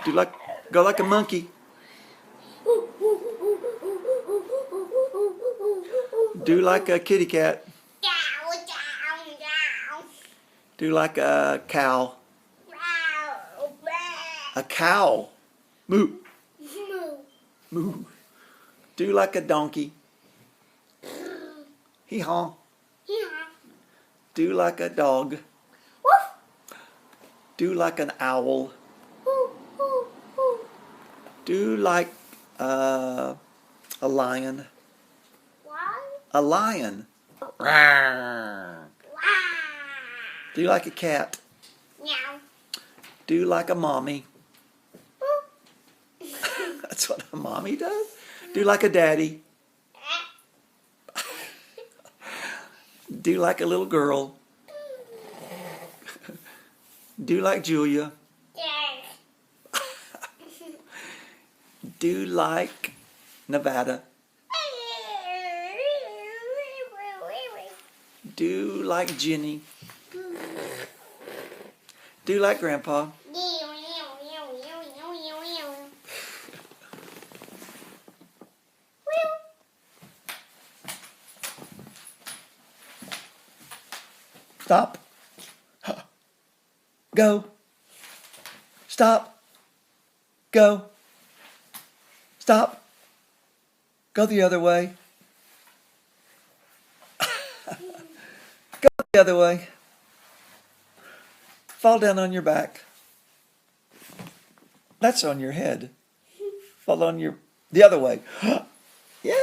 Do like, go like a monkey. Do like a kitty cat. Do like a cow. A cow. Moo. Moo. Do like a donkey. Hee-haw. Do like a dog. Do like an owl. Do like a lion. A lion. Do like a cat. Do like a mommy. That's what a mommy does. Do like a daddy. Do like a little girl. Do like Julia. Do like Nevada. Do like Jenny. Do like Grandpa. Stop. Go. Stop. Go. Stop. Go the other way. Go the other way. Fall down on your back. That's on your head. Fall on your... the other way. Yay!